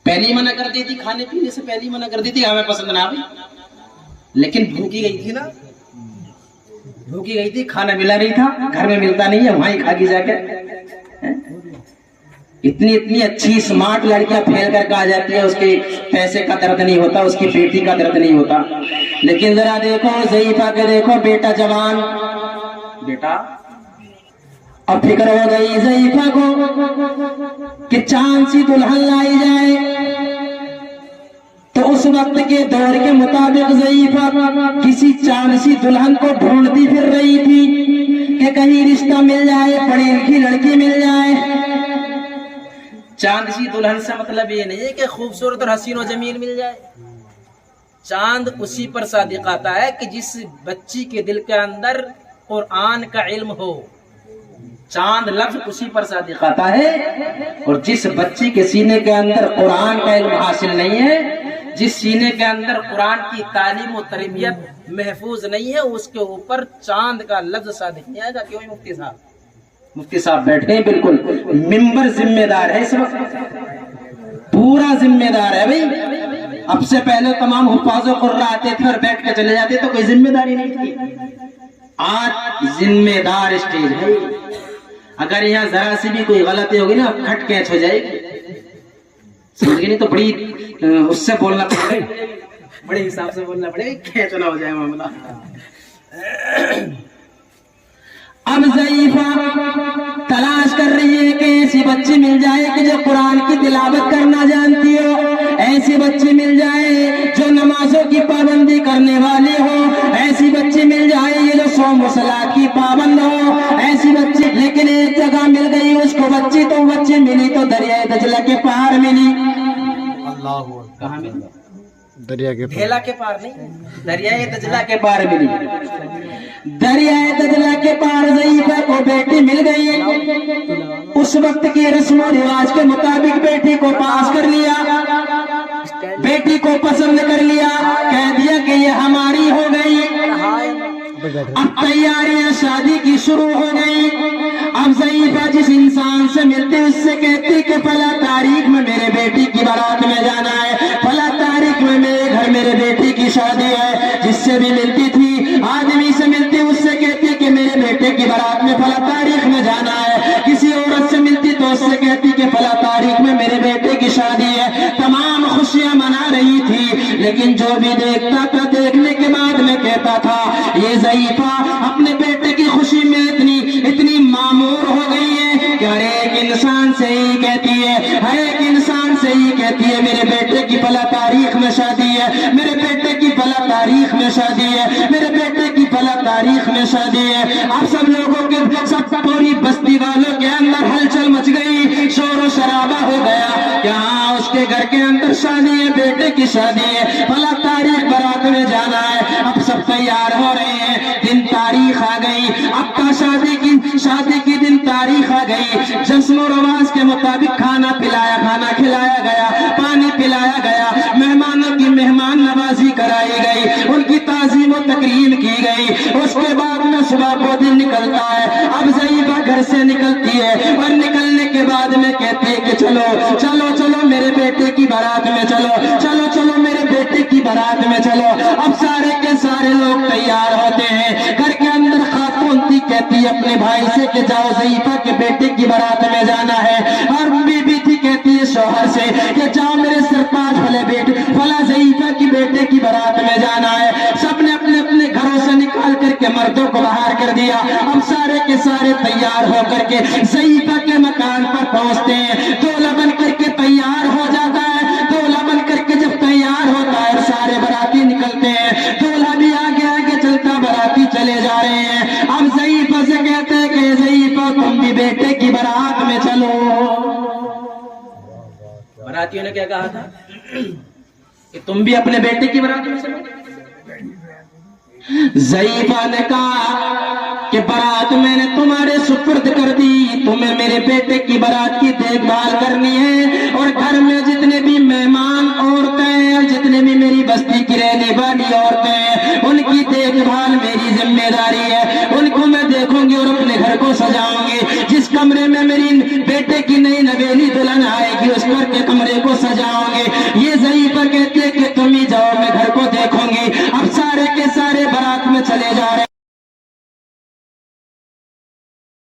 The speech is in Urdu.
پہلی منع کر دی تھی، کھانے پینے سے پہلی منع کر دی تھی، ہمیں پسند نہ آئی، لیکن بھوکی گئی تھی نا، بھوکی گئی تھی، کھانا ملا نہیں تھا، گھر میں ملتا نہیں ہے، وہاں ہی کھا کے جا کے اتنی اچھی اسمارٹ لڑکیاں پھیل کر آ جاتی ہے، اس کے پیسے کا درد نہیں ہوتا، اس کی بیٹی کا درد نہیں ہوتا. لیکن ذرا دیکھو ضعیفہ کے، دیکھو بیٹا جوان، بیٹا اب فکر ہو گئی ضعیفہ کو کہ چاند سی دلہن لائی جائے. تو اس وقت کے دور کے مطابق ضعیفہ کسی چاند سی دلہن کو ڈھونڈتی پھر رہی تھی کہ کہیں رشتہ مل جائے، پڑھی لکھی لڑکی مل جائے. چاند سی دلہن سے مطلب یہ نہیں ہے کہ خوبصورت اور حسین و جمیل مل جائے. چاند اسی پر صادق آتا ہے کہ جس بچی کے دل کے اندر قرآن کا علم ہو. چاند لفظ اسی پر صادق آتا ہے، اور جس بچی کے سینے کے اندر قرآن کا علم حاصل نہیں ہے، جس سینے کے اندر قرآن کی تعلیم و تربیت محفوظ نہیں ہے، اس کے اوپر چاند کا لفظ صادق نہیں آئے گا. کیوں مفتی صاحب؟ مفتی صاحب بیٹھے ہیں، بالکل ممبر ذمہ دار ہے، اس وقت پورا ذمہ دار ہے بھائی. اب سے پہلے تمام حفاظ و قرہ آتے تھے اور بیٹھ کے چلے جاتے تو کوئی ذمہ داری نہیں تھی. آج ذمہ دار اسٹیج ہے. اگر یہاں ذرا سی بھی کوئی غلطی ہوگی نا، کھٹ کیچ ہو جائے گی، سمجھ گئے؟ نہیں تو بڑی اس سے بولنا پڑے گا، بڑے حساب سے بولنا پڑے گا، کیچ نہ ہو جائے معاملہ. اب ضعیفہ تلاش کر رہی ہے کہ ایسی بچی مل جائے کہ جو قرآن کی تلاوت کرنا جانتی ہو، ایسی بچی مل جائے جو نمازوں کی پابندی کرنے والی ہو، ایسی بچی مل جائے یہ جو صوم و صلاۃ کی پابند ہو، ایسی بچی. لیکن ایک جگہ مل گئی اس کو بچی، تو بچی ملی تو دریائے دجلہ کے پار ملی. کہاں ملی؟ دریا کے بھیلا کے پار نہیں، دریائے دجلہ کے پار ملی. دریائے دجلہ کے پار ضعیفہ کو بیٹی مل گئی. اس وقت کی رسم و رواج کے مطابق بیٹی کو پاس کر لیا، بیٹی کو پسند کر لیا، کہہ دیا کہ یہ ہماری ہو گئی. اب تیاریاں شادی کی شروع ہو گئی. اب ضعیفہ جس انسان سے ملتے اس سے کہتی کہ فلاں تاریخ میں میرے بیٹی کی بارات میں جانا ہے، فلاں تاریخ میں میرے گھر میرے بیٹی کی شادی ہے. جس سے بھی ملتی تھی، آدمی سے ملتی اس سے کہتی کہ میرے بیٹے کی بارات میں فلاں تاریخ میں جانا ہے. کسی عورت سے ملتی تو اس سے کہتی کہ فلاں تاریخ میں میرے بیٹے کی شادی ہے. تمام خوشیاں منا رہی تھی، لیکن جو بھی دیکھتا تھا دیکھنے کے بعد میں کہتا تھا یہ ضعیفہ اپنے بیٹے کی خوشی میں اتنی معمور ہو گئی ہے کہ ہر ایک انسان سے ہی کہتی ہے، ہر ایک انسان سے ہی کہتی ہے میرے بیٹے کی فلاں تاریخ میں شادی ہے، میرے بیٹے کی فلاں تاریخ میں شادی ہے، میرے بیٹے کی فلاں تاریخ میں شادی ہے. اب سب لوگوں کے، سب پوری بستی والوں کے اندر ہلچل مچ گئی، شور و شرابہ ہو گیا کہ ہاں اس کے گھر کے اندر شادی ہے، بیٹے کی شادی ہے، فلاں تاریخ بارات میں جانا ہے. اب سب تیار ہو رہے ہیں، دن تاریخ آ گئی، اب کا شادی کی دن تاریخ آ گئی. رسم و رواج کے مطابق کھانا کھلایا گیا، پانی پلایا گیا، مہمانوں کی مہمان نوازی کرائی گئی، ان کی تعظیم و تکریم کی گئی. اس کے بعد میں صبح کو دن نکلتا ہے. اب ضعیفہ گھر سے نکلتی ہے اور نکلنے کے بعد میں کہتی ہے کہ چلو چلو چلو میرے بیٹے کی بارات میں چلو، چلو چلو میرے بیٹے کی بارات میں چلو. اب سارے کے سارے لوگ تیار ہوتے ہیں. گھر کے اندر خاتون تھی، کہتی ہے اپنے بھائی سے کہ جاؤ ضعیفہ کے بیٹے کی بارات میں جانا ہے. اور بی بی تھی، کہتی ہے شوہر سے کہ جاؤ میرے سرتاج فلاں ضعیفہ کی بیٹے کی بارات میں جانا ہے. سب نے اپنے اپنے گھروں سے نکال کر کے مردوں کو باہر کر دیا. اب سارے کے سارے تیار ہو کر کے ضعیفہ کے مکان پر پہنچتے ہیں. دولہا بن کر کے تیار ہو جاتا ہے. دولہا بن کر کے جب تیار ہوتا ہے سارے باراتی نکلتے ہیں. دولہا بھی آگے آگے چلتا، باراتی چلے جا رہے ہیں. اب ضعیفہ سے کہتے ہیں کہ ضعیفہ تم بھی بیٹے کی بارات میں چلو. براتیوں نے کیا کہا تھا کہ تم بھی اپنے بیٹے کی بارات میں چلو. ضعیفہ نے کہا کہ بارات میں نے تمہارے سپرد کر دی، تمہیں میرے بیٹے کی بارات کی دیکھ بھال کرنی ہے، اور گھر میں جتنے بھی مہمان عورتیں ہیں اور جتنے بھی میری بستی کی رہنے والی عورتیں ہیں ان کی دیکھ بھال میری ذمہ داری ہے. ان کو میں دیکھوں گی اور اپنے گھر کو سجاؤں گی. جس کمرے میں میری بیٹے کی نئی نویلی دلہن آئے گی اس گھر کے کمرے کو سجاؤ گے، یہ ضعیفہ کے